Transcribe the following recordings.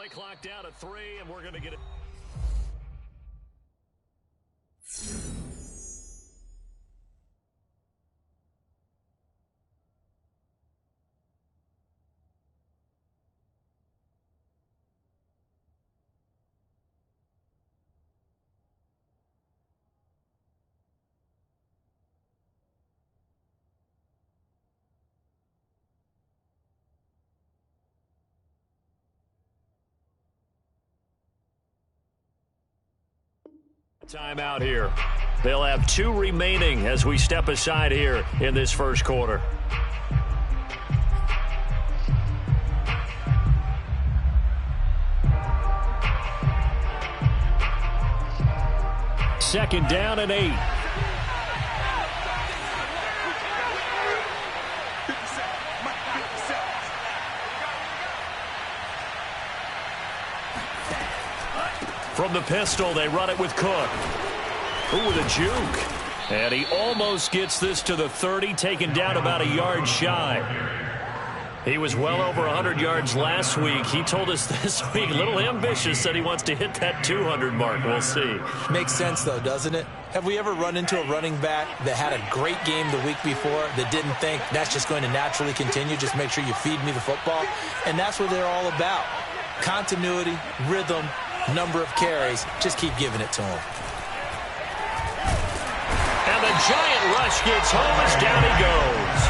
Play clock down to 3, and we're going to get it. Timeout here. They'll have 2 remaining as we step aside here in this first quarter. Second down and 8. From the pistol, they run it with Cook. Ooh, with a juke. And he almost gets this to the 30, taken down about a yard shy. He was well over 100 yards last week. He told us this week, a little ambitious, said he wants to hit that 200 mark. We'll see. Makes sense, though, doesn't it? Have we ever run into a running back that had a great game the week before that didn't think that's just going to naturally continue? Just make sure you feed me the football. And that's what they're all about. Continuity, rhythm, number of carries. Just keep giving it to him. And the giant rush gets home as down he goes.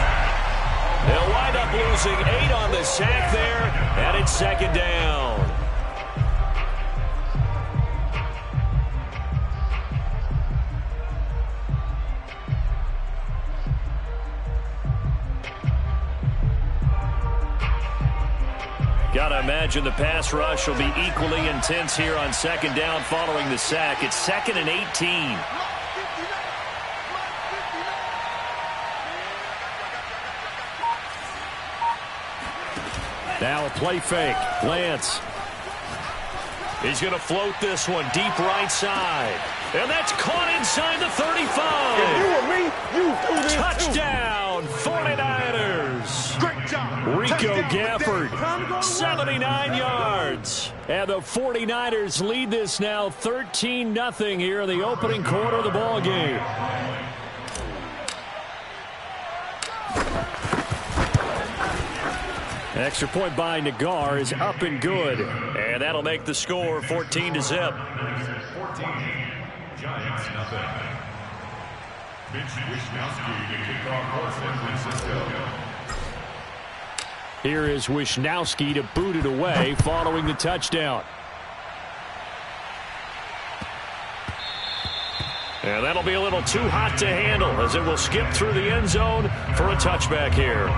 They'll wind up losing 8 on the sack there, and it's second down. Gotta imagine the pass rush will be equally intense here on second down following the sack. It's 2nd and 18. Now a play fake. Lance. He's going to float this one deep right side. And that's caught inside the 35. If you were me, you do this touchdown, 49ers. Great job. Rico Touchdown. Gafford, 79 yards. And the 49ers lead this now 13-0 here in the opening quarter of the ball game. Extra point by Nagar is up and good. And that'll make the score 14-0. 14, Giants nothing. Mitch Wishnowsky to kick off for San Francisco. Here is Wishnowsky to boot it away following the touchdown. And that'll be a little too hot to handle as it will skip through the end zone for a touchback here.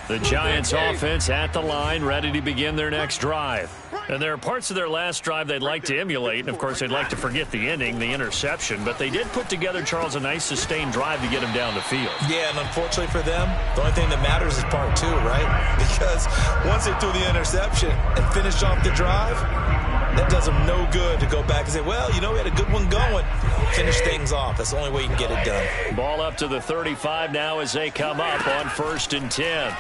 The Giants offense at the line, ready to begin their next drive. And there are parts of their last drive they'd like to emulate, and of course they'd like to forget the ending, the interception, but they did put together, Charles, a nice sustained drive to get him down the field. Yeah, and unfortunately for them, the only thing that matters is part 2, right? Because once they threw the interception and finished off the drive, that does them no good to go back and say, well, you know, we had a good one going. Finish things off. That's the only way you can get it done. Ball up to the 35 now as they come up on 1st and 10.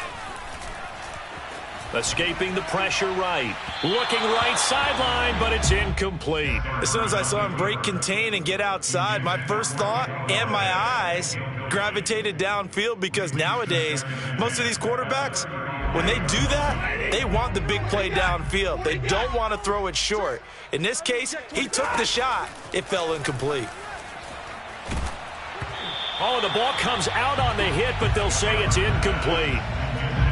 Escaping the pressure right. Looking right sideline, but it's incomplete. As soon as I saw him break contain and get outside, my first thought and my eyes gravitated downfield because nowadays, most of these quarterbacks, when they do that, they want the big play downfield. They don't want to throw it short. In this case, he took the shot. It fell incomplete. Oh, the ball comes out on the hit, but they'll say it's incomplete.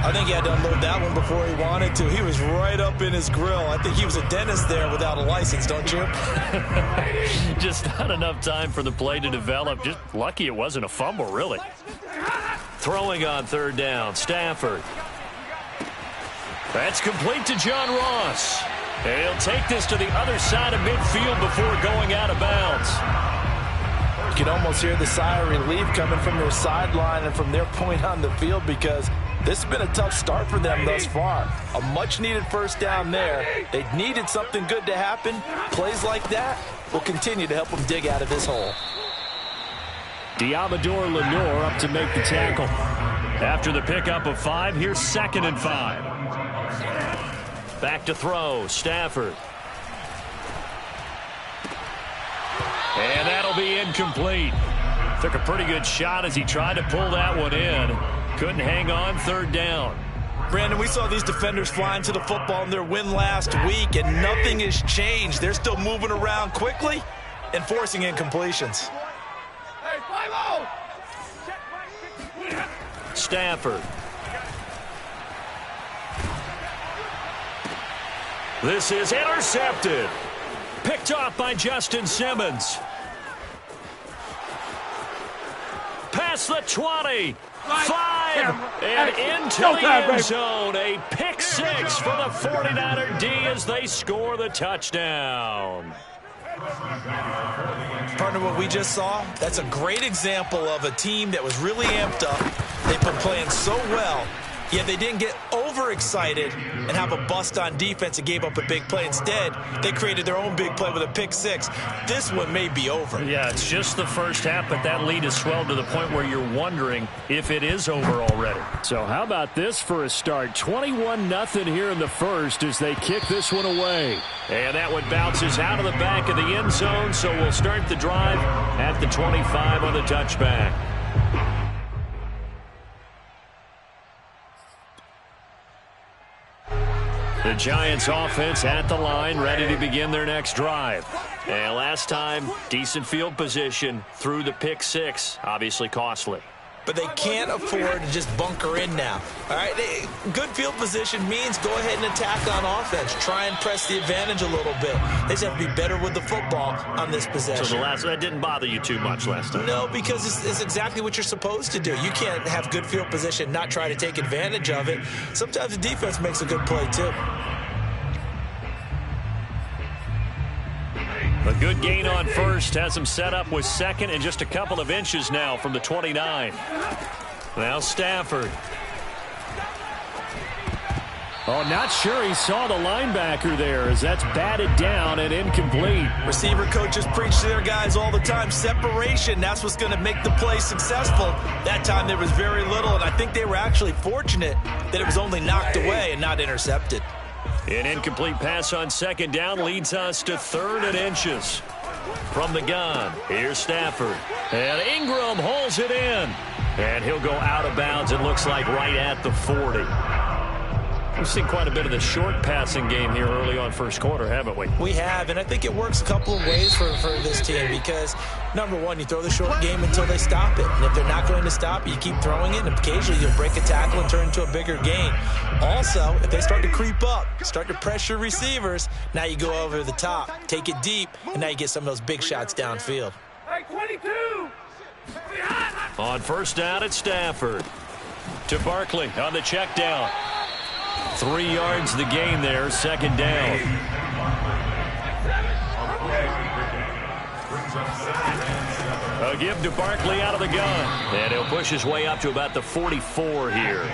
I think he had to unload that one before he wanted to. He was right up in his grill. I think he was a dentist there without a license, don't you? Just not enough time for the play to develop. Just lucky it wasn't a fumble, really. Throwing on 3rd down, Stafford. That's complete to John Ross. And he'll take this to the other side of midfield before going out of bounds. You can almost hear the sigh of relief coming from their sideline and from their point on the field because this has been a tough start for them thus far. A much-needed first down there. They needed something good to happen. Plays like that will continue to help them dig out of this hole. Diamador Lenore up to make the tackle. After the pickup of 5, here's 2nd and 5. Back to throw, Stafford. And that'll be incomplete. Took a pretty good shot as he tried to pull that one in. Couldn't hang on, 3rd down. Brandon, we saw these defenders flying to the football in their win last week, and nothing has changed. They're still moving around quickly and forcing incompletions. Stafford. This is intercepted. Picked off by Justin Simmons. Past the 20. 5. And into the end zone. A pick 6 for the 49er D as they score the touchdown. Partner, what we just saw, that's a great example of a team that was really amped up. They've been playing so well, yet they didn't get overexcited and have a bust on defense and gave up a big play. Instead, they created their own big play with a pick 6. This one may be over. Yeah, it's just the first half, but that lead has swelled to the point where you're wondering if it is over already. So how about this for a start? 21-0 here in the first as they kick this one away. And that one bounces out of the back of the end zone, so we'll start the drive at the 25 on the touchback. The Giants offense at the line, ready to begin their next drive. And last time, decent field position through the pick 6, obviously costly. But they can't afford to just bunker in now. All right, good field position means go ahead and attack on offense. Try and press the advantage a little bit. They just have to be better with the football on this possession. So that didn't bother you too much last time? No, because it's exactly what you're supposed to do. You can't have good field position, not try to take advantage of it. Sometimes the defense makes a good play too. A good gain on first has him set up with 2nd and just a couple of inches now from the 29. Now Stafford. Oh, not sure he saw the linebacker there as that's batted down and incomplete. Receiver coaches preach to their guys all the time. Separation, that's what's going to make the play successful. That time there was very little, and I think they were actually fortunate that it was only knocked away and not intercepted. An incomplete pass on 2nd down leads us to 3rd and inches. From the gun, here's Stafford. And Ingram holds it in. And he'll go out of bounds, it looks like, right at the 40. We've seen quite a bit of the short passing game here early on first quarter, haven't we? We have, and I think it works a couple of ways for this team because, number one, you throw the short game until they stop it. And if they're not going to stop it, you keep throwing it, and occasionally you'll break a tackle and turn into a bigger gain. Also, if they start to creep up, start to pressure receivers, now you go over the top, take it deep, and now you get some of those big shots downfield. Hey, 22! On first down, it's Stafford. To Barkley on the check down. 3 yards the gain there, 2nd down. A give to Barkley out of the gun. And he'll push his way up to about the 44 here.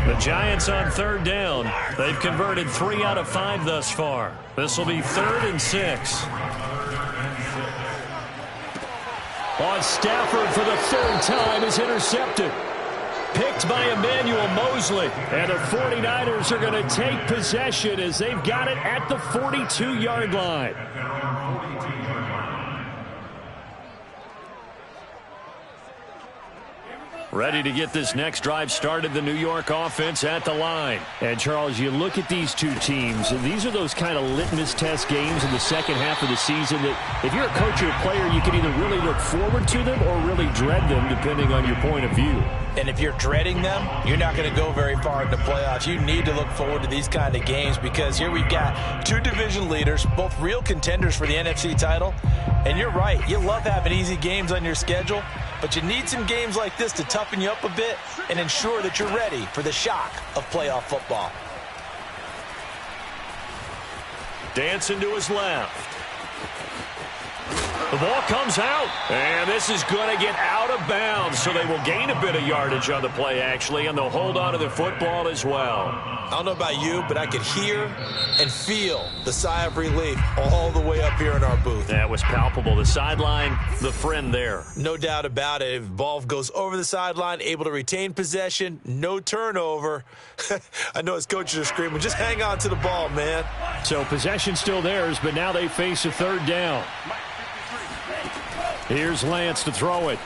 The Giants on 3rd down. They've converted 3 out of 5 thus far. This will be 3rd and 6. On Stafford for the 3rd time is intercepted. Picked by Emmanuel Mosley. And the 49ers are going to take possession as they've got it at the 42-yard line. Ready to get this next drive started, the New York offense at the line. And, Charles, you look at these two teams, and these are those kind of litmus test games in the second half of the season that if you're a coach or a player, you can either really look forward to them or really dread them, depending on your point of view. And if you're dreading them, you're not going to go very far in the playoffs. You need to look forward to these kind of games because here we've got two division leaders, both real contenders for the NFC title. And you're right, you love having easy games on your schedule, but you need some games like this to toughen you up a bit and ensure that you're ready for the shock of playoff football. Dancing to his left. The ball comes out, and this is going to get out of bounds, so they will gain a bit of yardage on the play, actually, and they'll hold on to the football as well. I don't know about you, but I could hear and feel the sigh of relief all the way up here in our booth. That was palpable. The sideline, the friend there. No doubt about it. If the ball goes over the sideline, able to retain possession, no turnover. I know his coaches are screaming, just hang on to the ball, man. So possession still theirs, but now they face a third down. Here's Lance to throw it.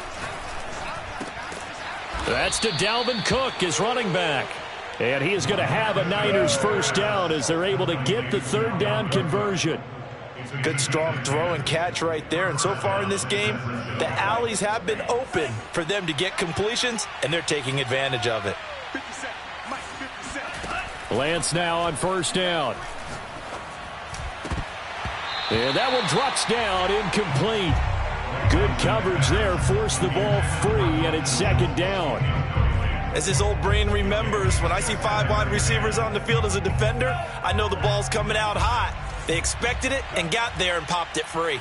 That's to Dalvin Cook, his running back. And he is going to have a Niners first down as they're able to get the third down conversion. Good strong throw and catch right there. And so far in this game, the alleys have been open for them to get completions, and they're taking advantage of it. Lance now on first down. And that one drops down, incomplete. Good coverage there, forced the ball free, and it's second down. As this old brain remembers, when I see 5 wide receivers on the field as a defender, I know the ball's coming out hot. They expected it and got there and popped it free.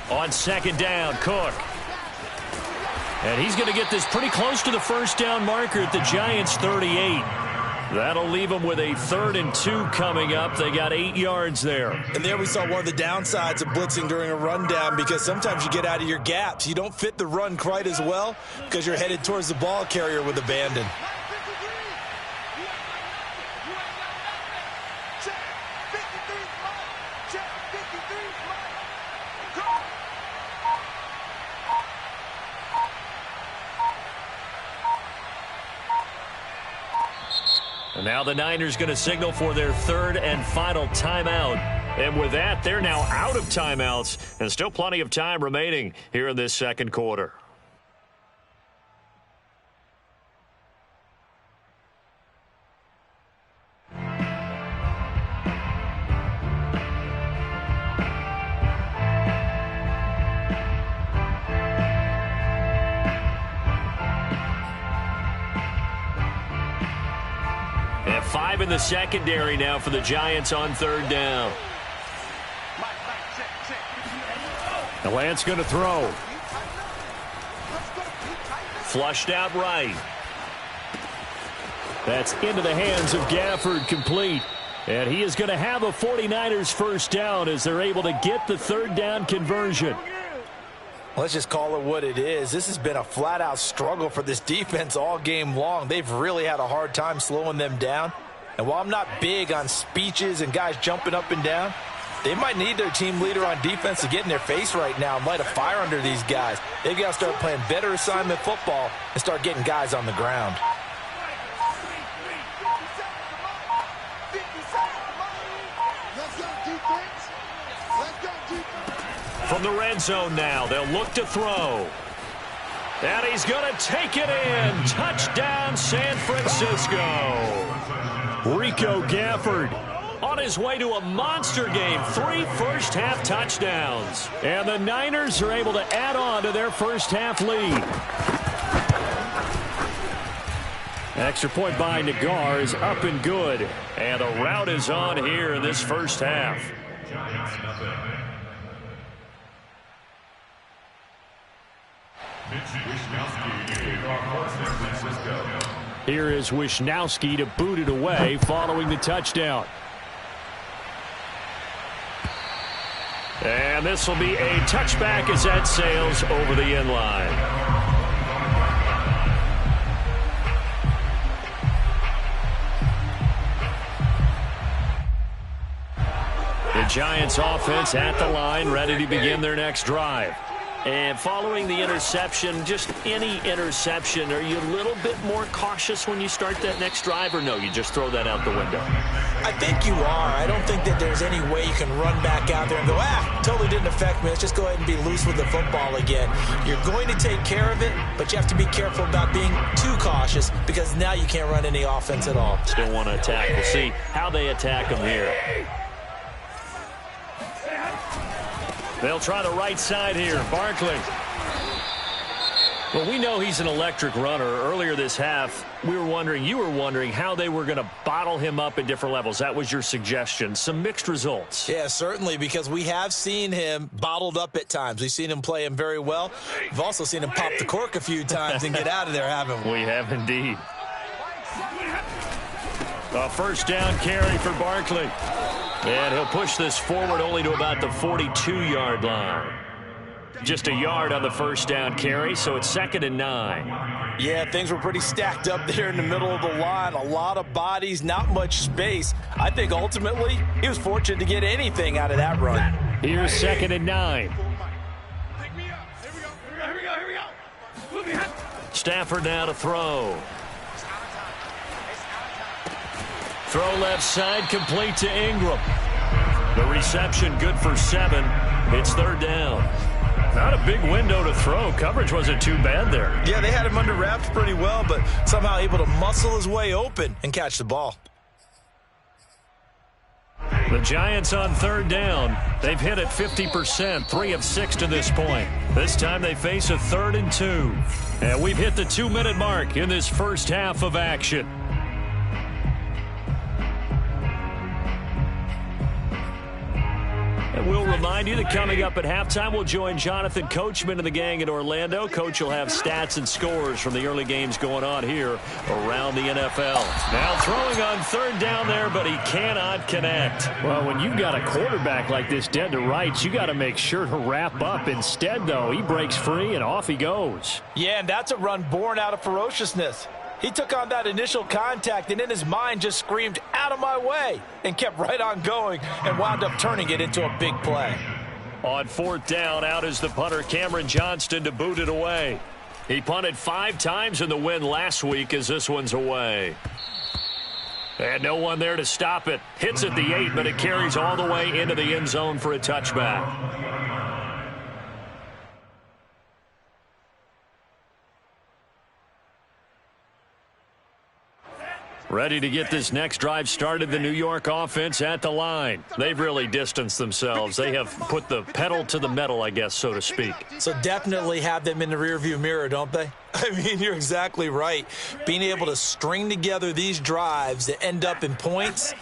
On second down, Cook. And he's going to get this pretty close to the first down marker at the Giants' 38. That'll leave them with a 3rd and 2 coming up. They got 8 yards there. And there we saw one of the downsides of blitzing during a rundown, because sometimes you get out of your gaps. You don't fit the run quite as well because you're headed towards the ball carrier with abandon. And now the Niners going to signal for their 3rd and final timeout. And with that, they're now out of timeouts, and still plenty of time remaining here in this second quarter. And 5 in the secondary now for the Giants on third down. And Lance going to throw. Flushed out right. That's into the hands of Gafford, complete. And he is going to have a 49ers first down as they're able to get the third down conversion. Let's just call it what it is. This has been a flat-out struggle for this defense all game long. They've really had a hard time slowing them down. And while I'm not big on speeches and guys jumping up and down, they might need their team leader on defense to get in their face right now and light a fire under these guys. They've got to start playing better assignment football and start getting guys on the ground. From the red zone now, they'll look to throw. And he's going to take it in. Touchdown, San Francisco. Rico Gafford on his way to a monster game. 3 first-half touchdowns. And the Niners are able to add on to their first-half lead. Extra point by Nagar is up and good. And the route is on here in this first half. Here is Wisnowski to boot it away following the touchdown. And this will be a touchback as that sails over the end line. The Giants offense at the line, ready to begin their next drive. And following the interception, just any interception, are you a little bit more cautious when you start that next drive, or no, you just throw that out the window? I think you are. I don't think that there's any way you can run back out there and go, totally didn't affect me. Let's just go ahead and be loose with the football again. You're going to take care of it, but you have to be careful about being too cautious because now you can't run any offense at all. Still want to attack. We'll see how they attack them here. They'll try the right side here. Barkley. Well, we know he's an electric runner. Earlier this half, you were wondering how they were going to bottle him up at different levels. That was your suggestion. Some mixed results. Yeah, certainly, because we have seen him bottled up at times. We've seen him play him very well. We've also seen him pop the cork a few times and get out of there, haven't we? We have indeed. A first down carry for Barkley. And he'll push this forward only to about the 42-yard line. Just a yard on the first down carry, so it's 2nd and 9. Yeah, things were pretty stacked up there in the middle of the line. A lot of bodies, not much space. I think ultimately he was fortunate to get anything out of that run. Here's 2nd and 9. Stafford now to throw. Throw left side, complete to Ingram. The reception good for 7. It's 3rd down. Not a big window to throw. Coverage wasn't too bad there. Yeah, they had him under wraps pretty well, but somehow able to muscle his way open and catch the ball. The Giants on 3rd down. They've hit it 50%, 3 of 6 to this point. This time they face a 3rd and 2. And we've hit the 2-minute mark in this first half of action. And we'll remind you that coming up at halftime, we'll join Jonathan Coachman and the gang in Orlando. Coach will have stats and scores from the early games going on here around the NFL. Now throwing on 3rd down there, but he cannot connect. Well, when you've got a quarterback like this dead to rights, you got to make sure to wrap up. Instead, though, he breaks free and off he goes. Yeah, and that's a run born out of ferociousness. He took on that initial contact and in his mind just screamed, "Out of my way," and kept right on going and wound up turning it into a big play. On 4th down, out is the punter Cameron Johnston to boot it away. He punted 5 times in the win last week as this one's away. And no one there to stop it. Hits at the 8, but it carries all the way into the end zone for a touchback. Ready to get this next drive started, the New York offense at the line. They've really distanced themselves. They have put the pedal to the metal, I guess, so to speak. So definitely have them in the rearview mirror, don't they? I mean, you're exactly right. Being able to string together these drives that end up in points,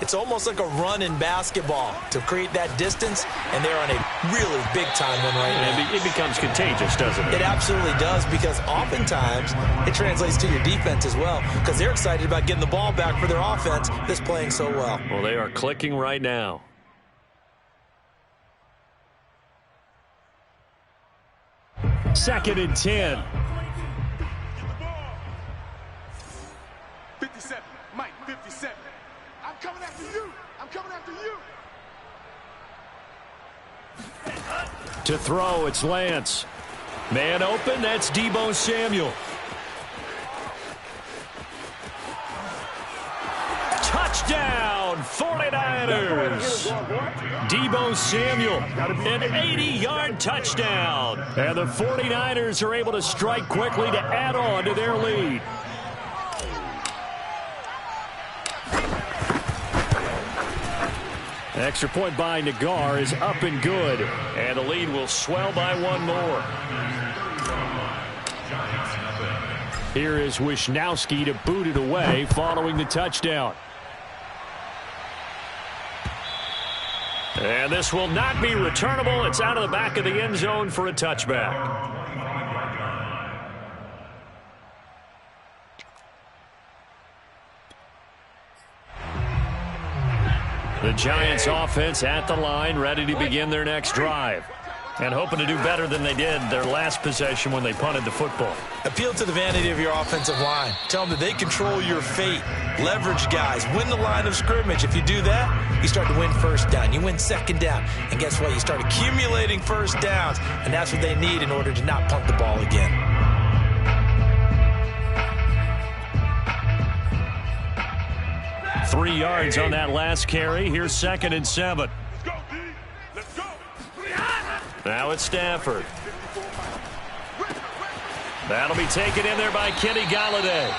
it's almost like a run in basketball to create that distance, and they're on a really big-time one right now. It becomes contagious, doesn't it? It absolutely does, because oftentimes it translates to your defense as well, because they're excited about getting the ball back for their offense that's playing so well. Well, they are clicking right now. Second and 10. 57, Mike, 57. I'm coming after you. I'm coming after you. To throw, it's Lance. Man open, that's Deebo Samuel. Touchdown, 49ers. Deebo Samuel, an 80-yard touchdown. And the 49ers are able to strike quickly to add on to their lead. Extra point by Nagar is up and good. And the lead will swell by 1 more. Here is Wisnowski to boot it away following the touchdown. And this will not be returnable. It's out of the back of the end zone for a touchback. The Giants offense at the line, ready to begin their next drive. And hoping to do better than they did their last possession when they punted the football. Appeal to the vanity of your offensive line. Tell them that they control your fate. Leverage guys. Win the line of scrimmage. If you do that, you start to win first down. You win second down. And guess what? You start accumulating first downs. And that's what they need in order to not punt the ball again. Three yards on that last carry. Here's 2nd and 7. Let's go, D. Let's go. Now it's Stafford. That'll be taken in there by Kenny Golladay.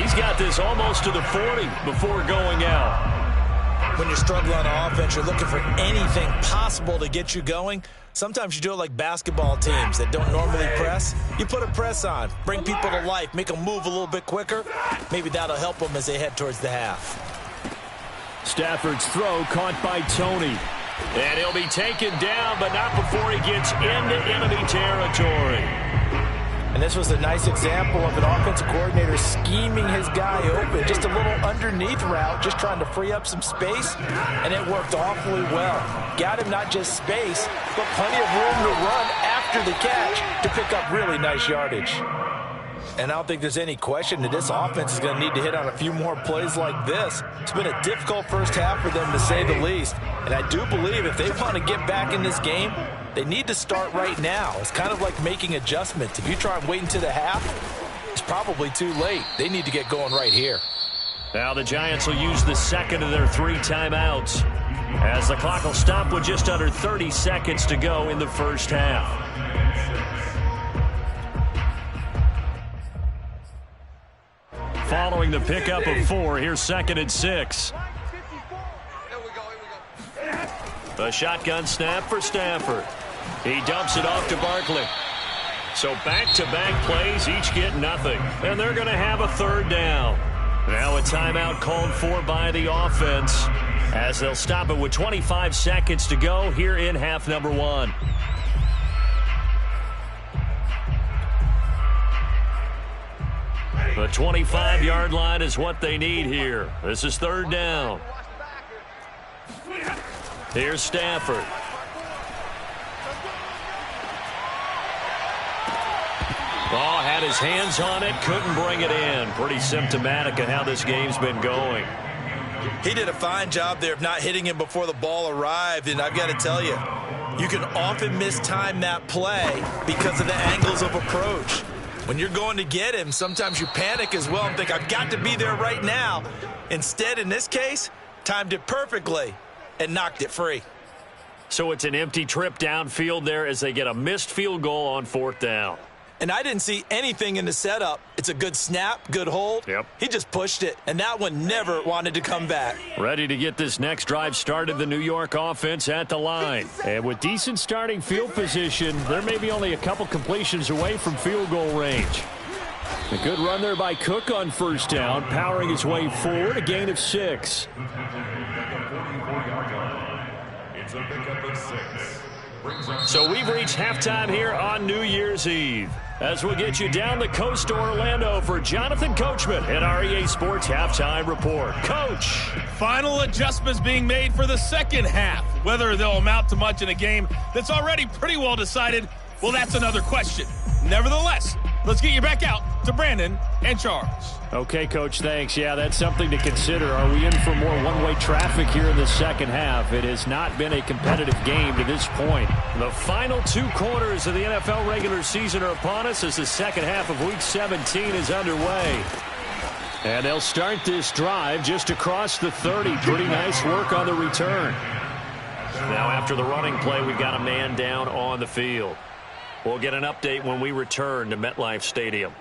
He's got this almost to the 40 before going out. when you're struggling on offense, you're looking for anything possible to get you going. Sometimes you do it like basketball teams that don't normally press. You put a press on, bring people to life, make them move a little bit quicker. Maybe that'll help them as they head towards the half. Stafford's throw caught by Tony. And he'll be taken down, but not before he gets into enemy territory. And this was a nice example of an offensive coordinator scheming his guy open. Just a little underneath route, just trying to free up some space, and it worked awfully well. Got him not just space, but plenty of room to run after the catch to pick up really nice yardage. And I don't think there's any question that this offense is going to need to hit on a few more plays like this. It's been a difficult first half for them, to say the least. And I do believe if they want to get back in this game, they need to start right now. It's kind of like making adjustments. If you try and wait until the half, it's probably too late. They need to get going right here. Now the Giants will use the second of their 3 timeouts, as the clock will stop with just under 30 seconds to go in the first half. Following the pickup of 4, here's 2nd and 6. A shotgun snap for Stafford. He dumps it off to Barkley. So back-to-back plays, each get nothing. And they're going to have a 3rd down. Now a timeout called for by the offense, as they'll stop it with 25 seconds to go here in half number 1. The 25-yard line is what they need here. This is 3rd down. Here's Stafford. Oh, had his hands on it, couldn't bring it in. Pretty symptomatic of how this game's been going. He did a fine job there of not hitting him before the ball arrived, and I've got to tell you, you can often mistime that play because of the angles of approach. When you're going to get him, sometimes you panic as well and think, I've got to be there right now. Instead, in this case, timed it perfectly and knocked it free. So it's an empty trip downfield there as they get a missed field goal on 4th down. And I didn't see anything in the setup. It's a good snap, good hold. Yep. He just pushed it, and that one never wanted to come back. Ready to get this next drive started, the New York offense at the line. And with decent starting field position, they're maybe only a couple completions away from field goal range. A good run there by Cook on 1st down, powering his way forward, a gain of 6. It's a pickup of 6. So we've reached halftime here on New Year's Eve, as we'll get you down the coast to Orlando for Jonathan Coachman at our EA Sports Halftime Report. Coach. Final adjustments being made for the second half. Whether they'll amount to much in a game that's already pretty well decided, well, that's another question. Nevertheless, let's get you back out to Brandon and Charles. Okay, Coach, thanks. Yeah, that's something to consider. Are we in for more one-way traffic here in the second half? It has not been a competitive game to this point. The final 2 quarters of the NFL regular season are upon us as the second half of Week 17 is underway. And they'll start this drive just across the 30. Pretty nice work on the return. Now, after the running play, we've got a man down on the field. We'll get an update when we return to MetLife Stadium.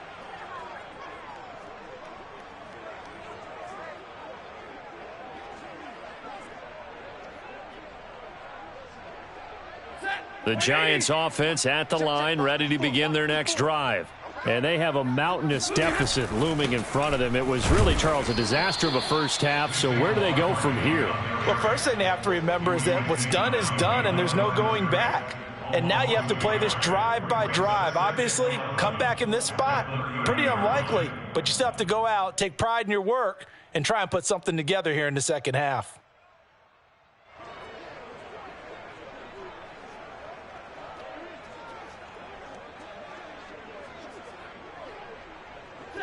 The Giants offense at the line, ready to begin their next drive. And they have a mountainous deficit looming in front of them. It was really, Charles, a disaster of a first half. So where do they go from here? Well, first thing they have to remember is that what's done is done, and there's no going back. And now you have to play this drive by drive. Obviously, come back in this spot, pretty unlikely. But you still have to go out, take pride in your work, and try and put something together here in the second half.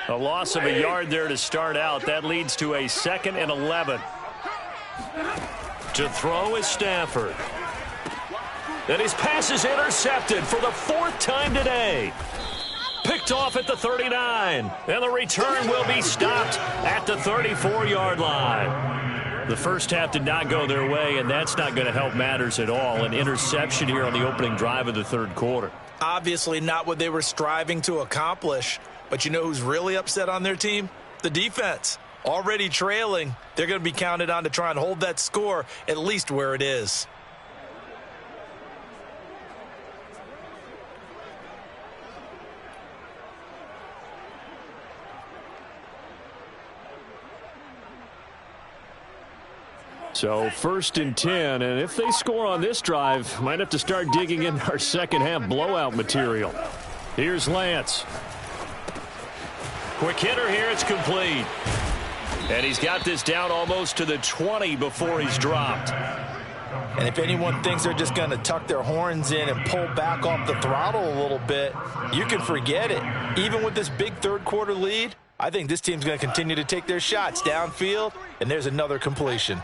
A loss of a yard there to start out. That leads to a 2nd and 11. To throw is Stafford. And his pass is intercepted for the 4th time today. Picked off at the 39. And the return will be stopped at the 34-yard line. The first half did not go their way, and that's not going to help matters at all. An interception here on the opening drive of the 3rd quarter. Obviously not what they were striving to accomplish. But you know who's really upset on their team? The defense. already trailing. They're going to be counted on to try and hold that score at least where it is. So 1st and 10, and if they score on this drive, might have to start digging in our second half blowout material. Here's Lance. Quick hitter here, it's complete. And he's got this down almost to the 20 before he's dropped. And if anyone thinks they're just going to tuck their horns in and pull back off the throttle a little bit, you can forget it. Even with this big third-quarter lead, I think this team's going to continue to take their shots downfield, and there's another completion.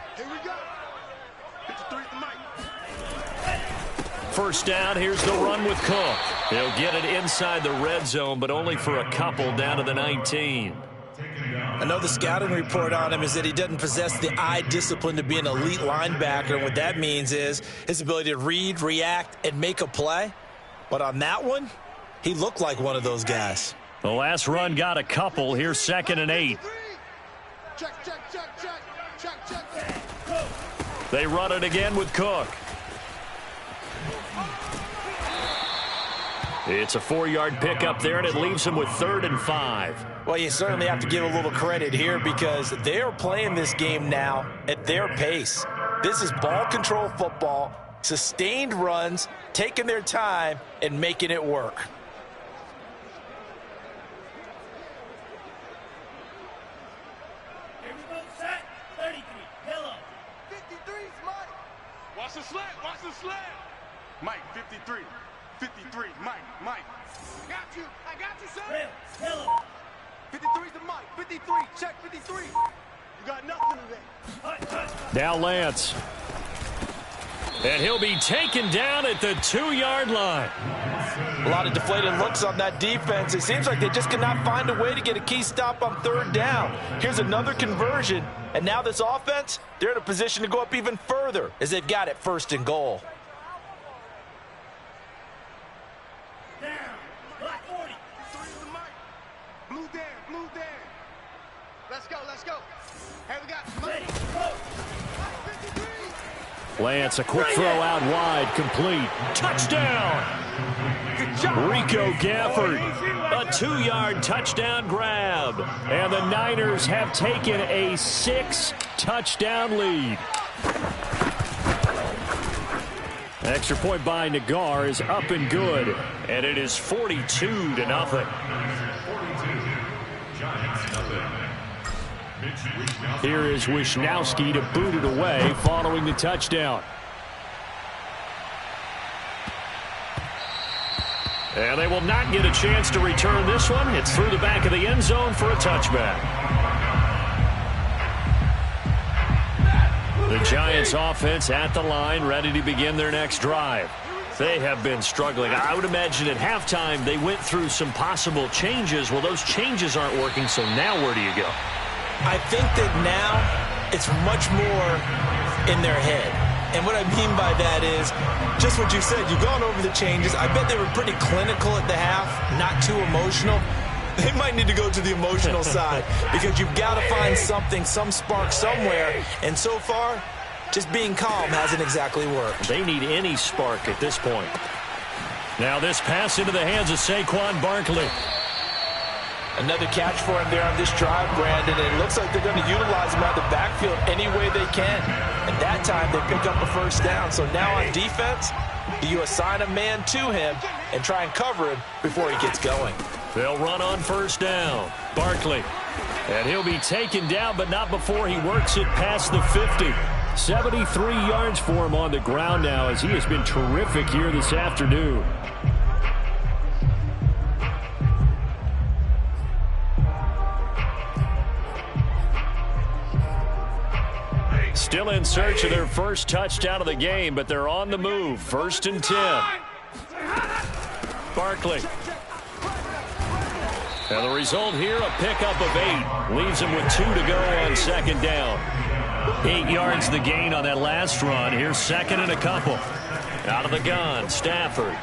First down, here's the run with Cook. He'll get it inside the red zone, but only for a couple down to the 19. I know the scouting report on him is that he doesn't possess the eye discipline to be an elite linebacker, and what that means is his ability to read, react, and make a play. But on that one, he looked like one of those guys. The last run got a couple. Here's 2nd and 8. They run it again with Cook. It's a 4-yard pickup there, and it leaves him with 3rd and 5. Well, you certainly have to give a little credit here because they are playing this game now at their pace. This is ball control football, sustained runs, taking their time, and making it work. Watch the slant, watch the slant. Mike, 53. 53, Mike. I got you, son. 53's the Mike, 53, check 53. You got nothing today. Now Lance. And he'll be taken down at the 2-yard line. A lot of deflated looks on that defense. It seems like they just cannot find a way to get a key stop on 3rd down. Here's another conversion, and now this offense, they're in a position to go up even further as they've got it 1st and goal. Lance, a quick throw out wide, complete. Touchdown! Rico Gafford, a 2-yard touchdown grab. And the Niners have taken a 6-touchdown lead. Extra point by Nagar is up and good. And it is 42-0. Here is Wisnowski to boot it away following the touchdown. And they will not get a chance to return this one. It's through the back of the end zone for a touchback. The Giants offense at the line, ready to begin their next drive. They have been struggling. I would imagine at halftime they went through some possible changes. Well, those changes aren't working, so now where do you go? I think that now it's much more in their head. And what I mean by that is just what you said. You've gone over the changes. I bet they were pretty clinical at the half, not too emotional. They might need to go to the emotional side because you've got to find something, some spark somewhere. And so far, just being calm hasn't exactly worked. They need any spark at this point. Now this pass into the hands of Saquon Barkley. Another catch for him there on this drive, Brandon. And it looks like they're going to utilize him out of the backfield any way they can. And that time they pick up a 1st down. So now on defense, do you assign a man to him and try and cover him before he gets going? They'll run on 1st down. Barkley. And he'll be taken down, but not before he works it past the 50. 73 yards for him on the ground now as he has been terrific here this afternoon. Still in search of their first touchdown of the game, but they're on the move. 1st and 10. Barkley. And the result here, a pickup of 8. Leaves him with 2 to go on 2nd down. 8 yards the gain on that last run. Here's 2nd and a couple. Out of the gun, Stafford.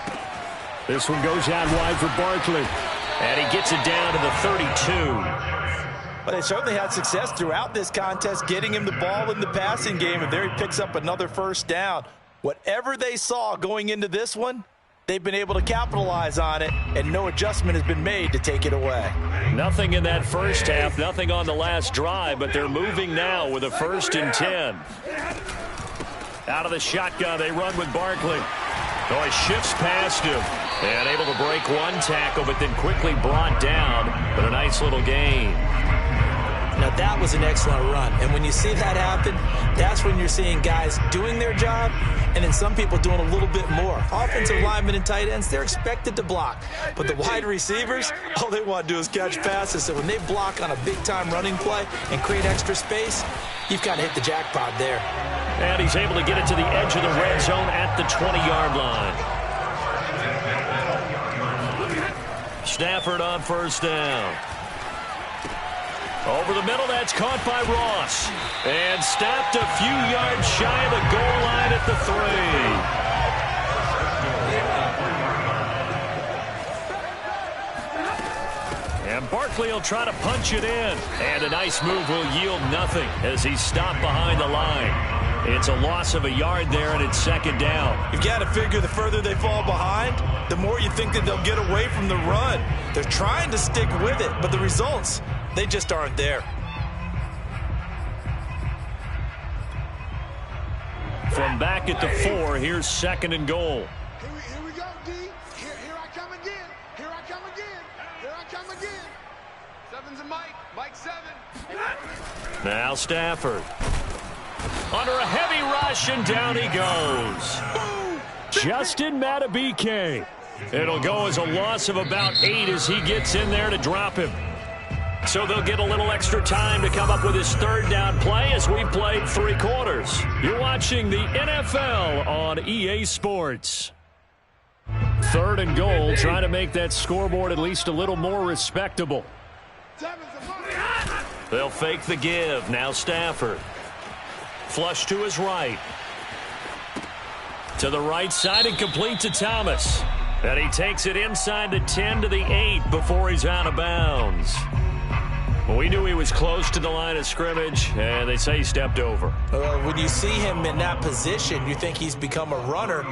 This one goes out wide for Barkley. And he gets it down to the 32. But they certainly had success throughout this contest, getting him the ball in the passing game, and there he picks up another first down. Whatever they saw going into this one, they've been able to capitalize on it, and no adjustment has been made to take it away. Nothing in that first half, nothing on the last drive, but they're moving now with a 1st and 10. Out of the shotgun, they run with Barkley. Oh, he shifts past him and able to break one tackle, but then quickly brought down. But a nice little gain. Now, that was an excellent run. And when you see that happen, that's when you're seeing guys doing their job and then some people doing a little bit more. Offensive linemen and tight ends, they're expected to block. But the wide receivers, all they want to do is catch passes. So when they block on a big-time running play and create extra space, you've kind of hit the jackpot there. And he's able to get it to the edge of the red zone at the 20-yard line. Stafford on first down. Over the middle, that's caught by Ross. And stopped a few yards shy of the goal line at the 3. And Barkley will try to punch it in. And a nice move will yield nothing as he's stopped behind the line. It's a loss of a yard there, and it's 2nd down. You've got to figure the further they fall behind, the more you think that they'll get away from the run. They're trying to stick with it, but the results, they just aren't there. From back at the 4, here's 2nd and goal. Here we go, D. Here I come again. Here I come again. Here I come again. 7's a Mike. Mike 7. Now Stafford. Under a heavy rush, and down he goes. Justin Madubuike. It'll go as a loss of about 8 as he gets in there to drop him. So they'll get a little extra time to come up with his 3rd down play as we've played 3 quarters. You're watching the NFL on EA Sports. 3rd and goal, trying to make that scoreboard at least a little more respectable. They'll fake the give. Now Stafford. Flush to his right. To the right side and complete to Thomas. And he takes it inside the 10 to the 8 before he's out of bounds. Well, we knew he was close to the line of scrimmage, and they say he stepped over. When you see him in that position, you think he's become a runner.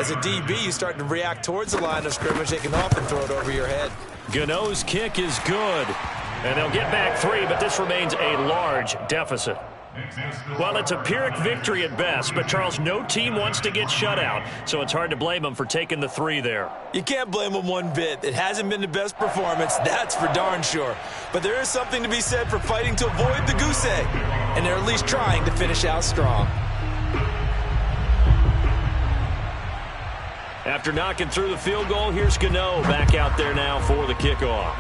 As a DB, you start to react towards the line of scrimmage. They can often throw it over your head. Gano's kick is good. And they'll get back 3, but this remains a large deficit. Well, it's a Pyrrhic victory at best, but, Charles, no team wants to get shut out, so it's hard to blame them for taking the 3 there. You can't blame them one bit. It hasn't been the best performance, that's for darn sure. But there is something to be said for fighting to avoid the goose egg, and they're at least trying to finish out strong. After knocking through the field goal, here's Gano back out there now for the kickoff.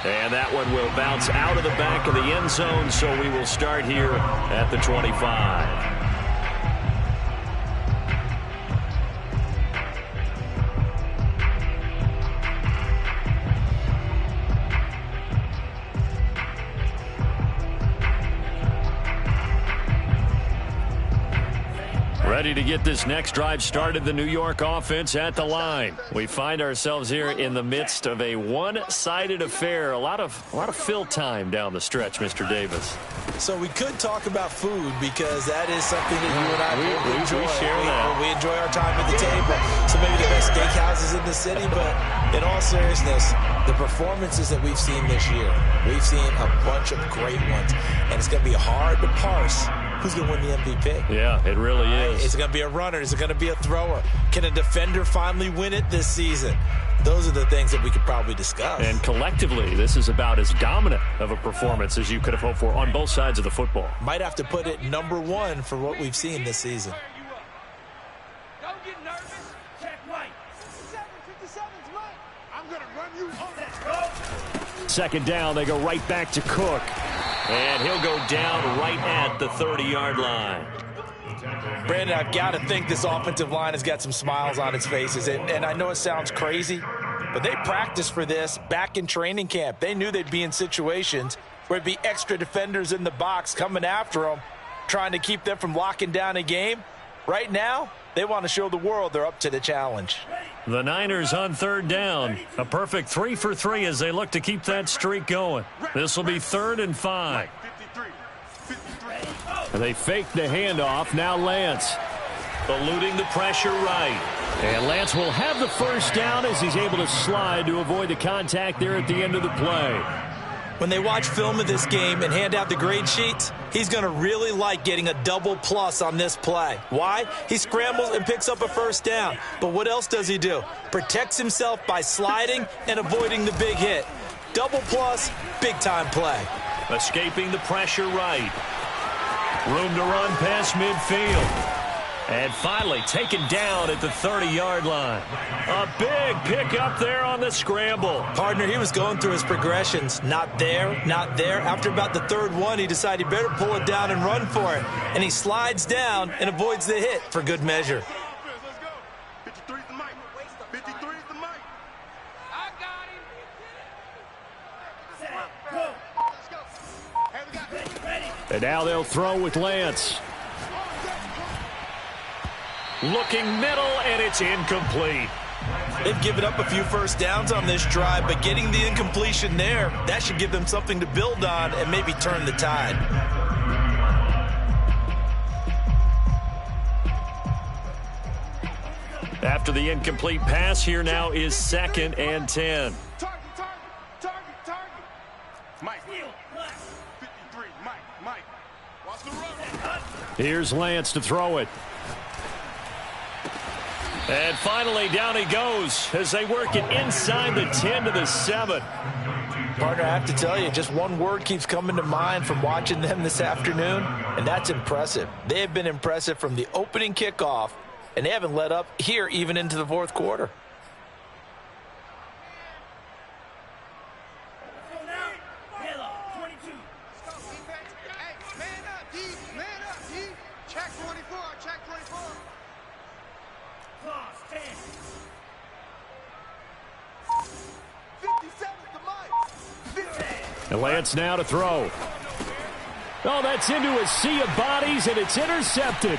And that one will bounce out of the back of the end zone, so we will start here at the 25. Ready to get this next drive started, the New York offense at the line. We find ourselves here in the midst of a one-sided affair. A lot of fill time down the stretch, Mr. Davis. So we could talk about food because that is something that you and I enjoy. We share that. We enjoy our time at the table. So maybe the best steakhouses in the city, but in all seriousness, the performances that we've seen this year, we've seen a bunch of great ones, and it's going to be hard to parse who's going to win the MVP. Yeah, it really is. Is it going to be a runner? Is it going to be a thrower? Can a defender finally win it this season? Those are the things that we could probably discuss. And collectively, this is about as dominant of a performance as you could have hoped for on both sides of the football. Might have to put it #1 for what we've seen this season. Don't get nervous. Check Mike. 57's Mike. I'm going to run you over. 2nd down, they go right back to Cook. And he'll go down right at the 30-yard line. Brandon, I've got to think this offensive line has got some smiles on its faces. And I know it sounds crazy, but they practiced for this back in training camp. They knew they'd be in situations where there'd be extra defenders in the box coming after them, trying to keep them from locking down a game. Right now, They want to show the world they're up to the challenge. The Niners on third down. A perfect 3 for 3 as they look to keep that streak going. This will be 3rd and 5. And they fake the handoff. Now Lance. Eluding the pressure right. And Lance will have the first down as he's able to slide to avoid the contact there at the end of the play. When they watch film of this game and hand out the grade sheets, he's going to really like getting a double plus on this play. Why? He scrambles and picks up a first down. But what else does he do? Protects himself by sliding and avoiding the big hit. Double plus, big-time play. Escaping the pressure right. Room to run past midfield. And finally taken down at the 30-yard line. A big pickup there on the scramble. Partner, he was going through his progressions. Not there, not there. After about the third one, he decided he better pull it down and run for it. And he slides down and avoids the hit for good measure. Let's go. 53 is the mic. 53 is the mic. I got him. Let's go. Hey, we got ready. And now they'll throw with Lance. Looking middle, and it's incomplete. They've given up a few first downs on this drive, but getting the incompletion there, that should give them something to build on and maybe turn the tide. After the incomplete pass, here now is 2nd and 10. Target. Mike. 53, Mike. Watch the run. Here's Lance to throw it. And finally, down he goes as they work it inside the 10 to the 7. Partner, I have to tell you, just one word keeps coming to mind from watching them this afternoon, and that's impressive. They have been impressive from the opening kickoff, and they haven't let up here even into the fourth quarter. Check 24. And Lance now to throw. Oh, that's into a sea of bodies, and it's intercepted.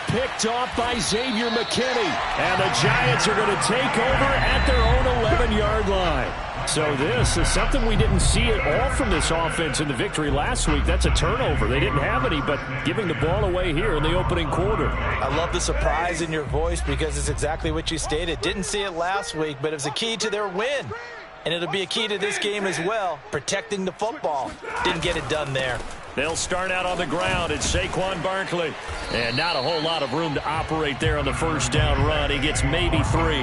Picked off by Xavier McKinney. And the Giants are going to take over at their own 11-yard line. So this is something we didn't see at all from this offense in the victory last week. That's a turnover. They didn't have any, but giving the ball away here in the opening quarter. I love the surprise in your voice because it's exactly what you stated. Didn't see it last week, but it was a key to their win. And it'll be a key to this game as well, protecting the football. Didn't get it done there. They'll start out on the ground. It's Saquon Barkley. And not a whole lot of room to operate there on the first down run. He gets maybe 3.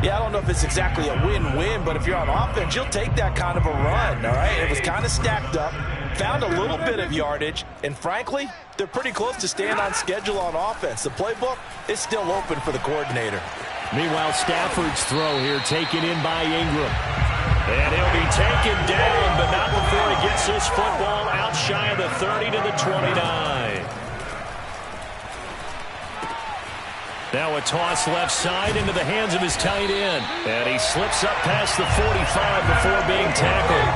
Yeah, I don't know if it's exactly a win-win, but if you're on offense, you'll take that kind of a run, all right? It was kind of stacked up, found a little bit of yardage, and frankly, they're pretty close to staying on schedule on offense. The playbook is still open for the coordinator. Meanwhile, Stafford's throw here taken in by Ingram. And he'll be taken down, but not before he gets this football out shy of the 30 to the 29. Now a toss left side into the hands of his tight end. And he slips up past the 45 before being tackled.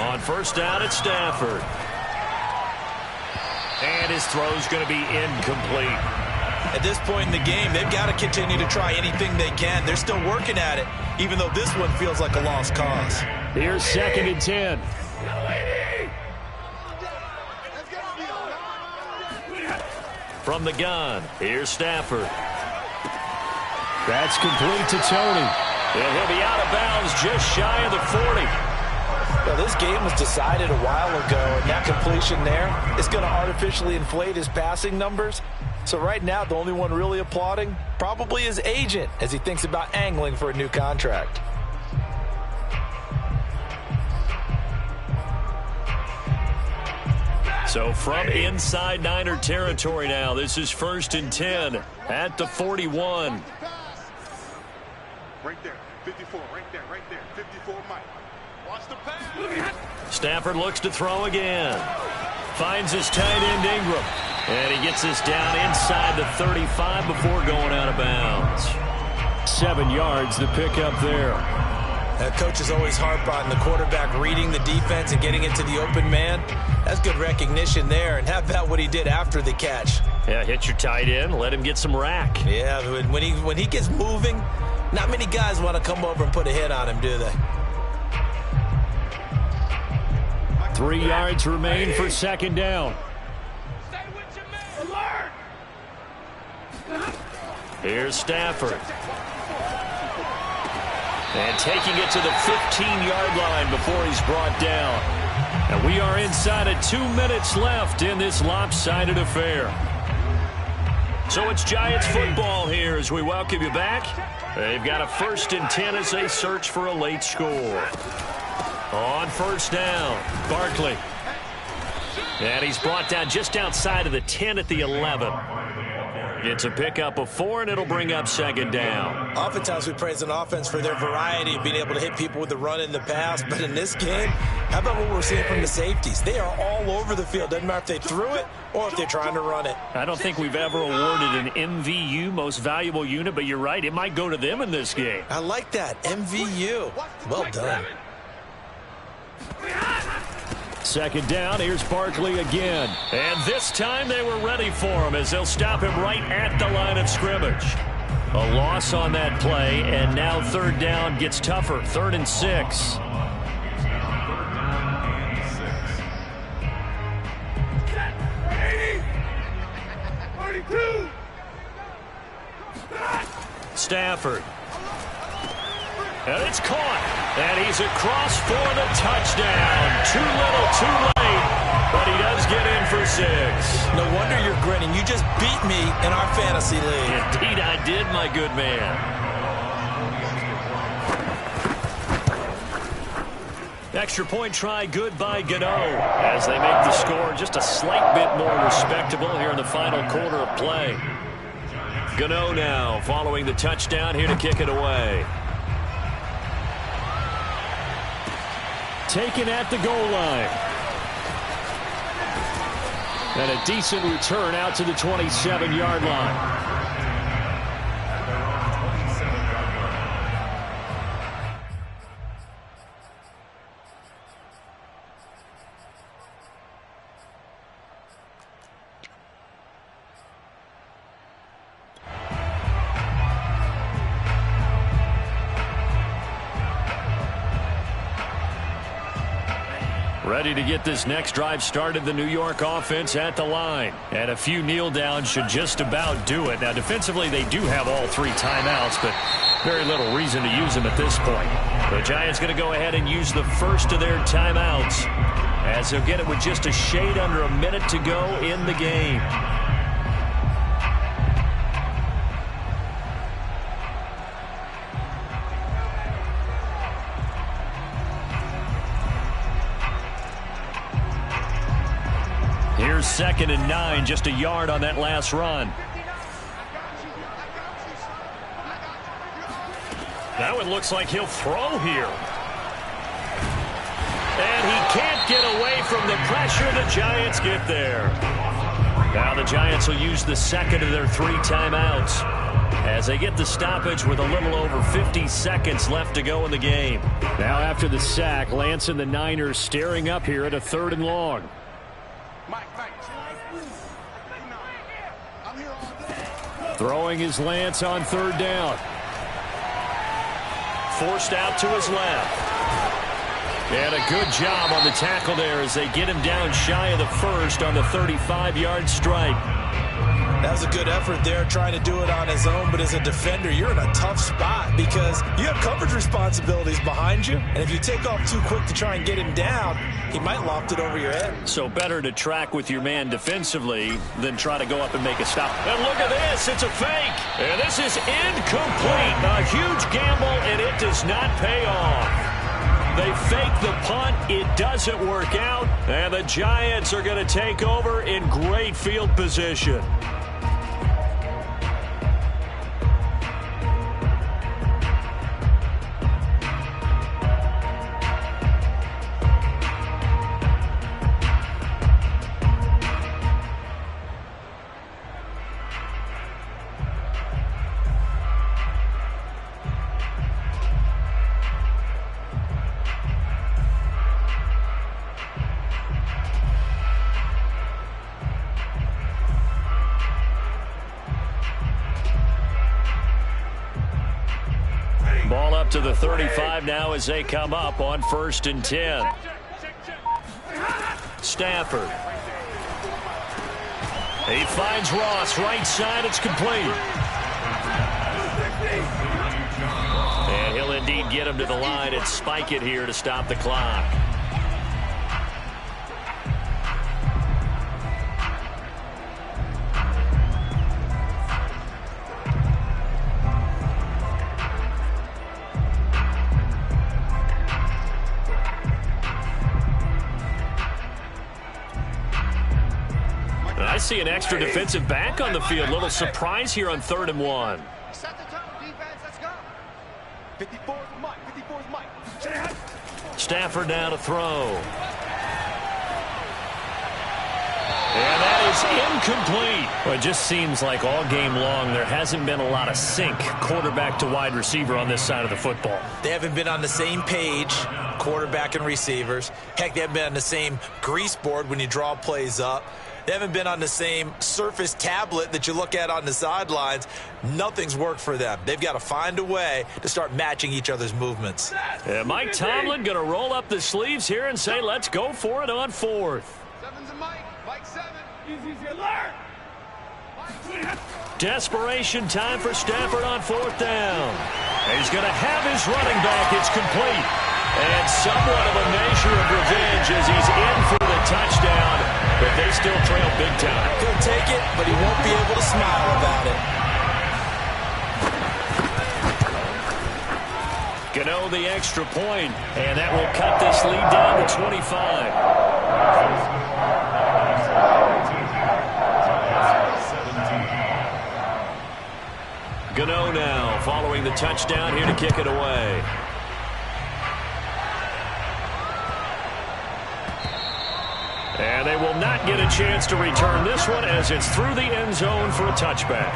On first down, it's Stafford. And his throw's going to be incomplete. At this point in the game, they've got to continue to try anything they can. They're still working at it, even though this one feels like a lost cause. Here's 2nd and 10. From the gun, here's Stafford. That's complete to Tony. And he'll be out of bounds just shy of the 40. Well, this game was decided a while ago, and that completion there is going to artificially inflate his passing numbers. So right now, the only one really applauding probably his agent as he thinks about angling for a new contract. So from inside Niner territory now, this is 1st and 10 at the 41. Right there, 54, right there, 54, Mike. Watch the pass. Stafford looks to throw again. Finds his tight end Ingram. And he gets this down inside the 35 before going out of bounds. 7 yards to pick up there. Coaches always harp on the quarterback reading the defense and getting it to the open man. That's good recognition there. And how about what he did after the catch? Yeah, hit your tight end, let him get some rack. Yeah, when he gets moving, not many guys want to come over and put a hit on him, do they? 3 yards remain for second down. Stay with your man. Alert! Here's Stafford. And taking it to the 15-yard line before he's brought down. And we are inside of 2 minutes left in this lopsided affair. So it's Giants football here as we welcome you back. They've got a 1st and 10 as they search for a late score. On first down, Barkley. And he's brought down just outside of the 10 at the 11. It's a pickup of 4, and it'll bring up second down. Oftentimes we praise an offense for their variety of being able to hit people with the run in the pass. But in this game, how about what we're seeing from the safeties? They are all over the field. Doesn't matter if they threw it or if they're trying to run it. I don't think we've ever awarded an MVU, most valuable unit, but you're right. It might go to them in this game. I like that. MVU. Well done. Second down, here's Barkley again. And this time they were ready for him as they'll stop him right at the line of scrimmage. A loss on that play, and now third down gets tougher. 3rd and 6. Stafford. And it's caught. And he's across for the touchdown. Too little, too late. But he does get in for 6. No wonder you're grinning. You just beat me in our fantasy league. Indeed I did, my good man. Extra point try good by Gano as they make the score just a slight bit more respectable here in the final quarter of play. Gano now following the touchdown here to kick it away. Taken at the goal line. And a decent return out to the 27-yard line. Ready to get this next drive started, the New York offense at the line. And a few kneel downs should just about do it. Now, defensively, they do have all 3 timeouts, but very little reason to use them at this point. The Giants going to go ahead and use the first of their timeouts as they'll get it with just a shade under a minute to go in the game. Here's 2nd and 9, just a yard on that last run. That one looks like he'll throw here. And he can't get away from the pressure. The Giants get there. Now the Giants will use the 2nd of their 3 timeouts as they get the stoppage with a little over 50 seconds left to go in the game. Now after the sack, Lance and the Niners staring up here at a 3rd and long. Throwing his Lance on 3rd down. Forced out to his left. And a good job on the tackle there as they get him down shy of the 1st on the 35-yard stripe. That was a good effort there, trying to do it on his own. But as a defender, you're in a tough spot because you have coverage responsibilities behind you. And if you take off too quick to try and get him down, he might loft it over your head. So better to track with your man defensively than try to go up and make a stop. And look at this. It's a fake. And this is incomplete. A huge gamble, and it does not pay off. They fake the punt. It doesn't work out. And the Giants are going to take over in great field position. to the 35 now as they come up on 1st and 10. Stafford. He finds Ross, right side, it's complete. And he'll indeed get him to the line and spike it here to stop the clock. I see an extra defensive back on the field. Little surprise here on 3rd and 1. Set the tone, defense. Let's go. 54 is Mike. 54 is Mike. Stafford now to throw. And that is incomplete. Well, it just seems like all game long there hasn't been a lot of sync quarterback to wide receiver on this side of the football. They haven't been on the same page, quarterback and receivers. Heck, they haven't been on the same grease board when you draw plays up. They haven't been on the same Surface tablet that you look at on the sidelines. Nothing's worked for them. They've got to find a way to start matching each other's movements. And Mike Tomlin going to roll up the sleeves here and say, let's go for it on 4th. 7's a Mike. Mike 7. Easy alert. Desperation time for Stafford on 4th down. He's going to have his running back. It's complete. And somewhat of a measure of revenge as he's in for the touchdown. But they still trail big time. He'll take it, but he won't be able to smile about it. Gano the extra point, and that will cut this lead down to 25. Gano now following the touchdown here to kick it away. And they will not get a chance to return this one as it's through the end zone for a touchback.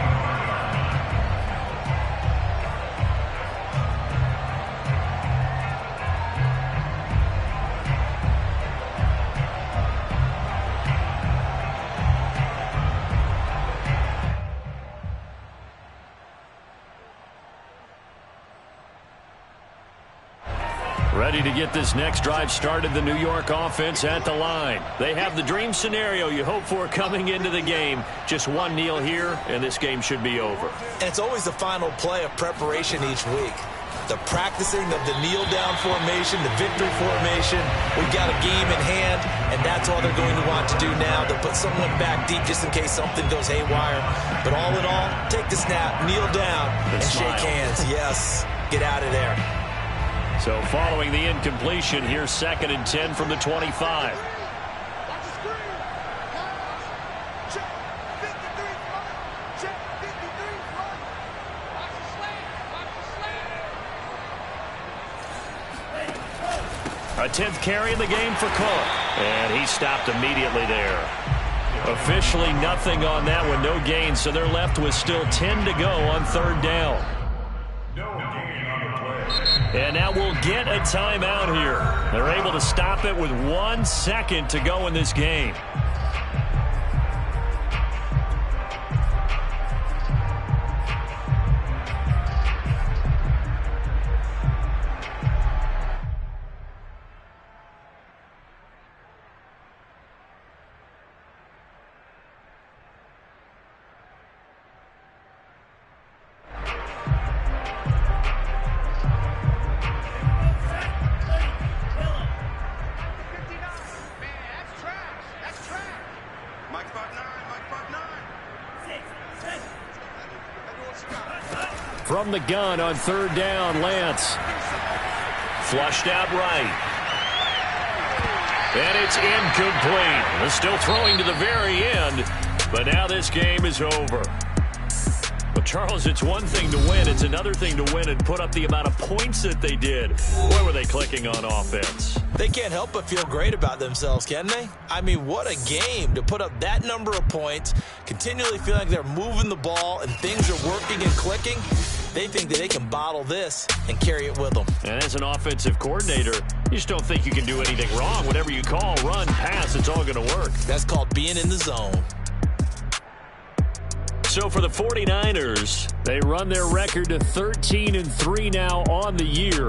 Ready to get this next drive started, the New York offense at the line. They have the dream scenario you hope for coming into the game. Just one kneel here, and this game should be over. And it's always the final play of preparation each week. The practicing of the kneel-down formation, the victory formation. We've got a game in hand, and that's all they're going to want to do now. They'll put someone back deep just in case something goes haywire. But all in all, take the snap, kneel down, and shake hands. Yes, get out of there. So following the incompletion, here's 2nd and 10 from the 25. Watch the screen. Check. 53 front. Check. 53 front. Watch the slant. Watch the slant. A 10th carry in the game for Cook. And he stopped immediately there. Officially nothing on that one, no gain. So they're left with still 10 to go on 3rd down. And now we'll get a timeout here. They're able to stop it with 1 second to go in this game. From the gun on 3rd down, Lance. Flushed out right. And it's incomplete. They're still throwing to the very end, but now this game is over. Well, Charles, it's one thing to win. It's another thing to win and put up the amount of points that they did. Where were they clicking on offense? They can't help but feel great about themselves, can they? I mean, what a game to put up that number of points, continually feel like they're moving the ball and things are working and clicking. They think that they can bottle this and carry it with them. And as an offensive coordinator, you just don't think you can do anything wrong. Whatever you call, run, pass, it's all going to work. That's called being in the zone. So So for the 49ers, they run their record to 13-3 now on the year.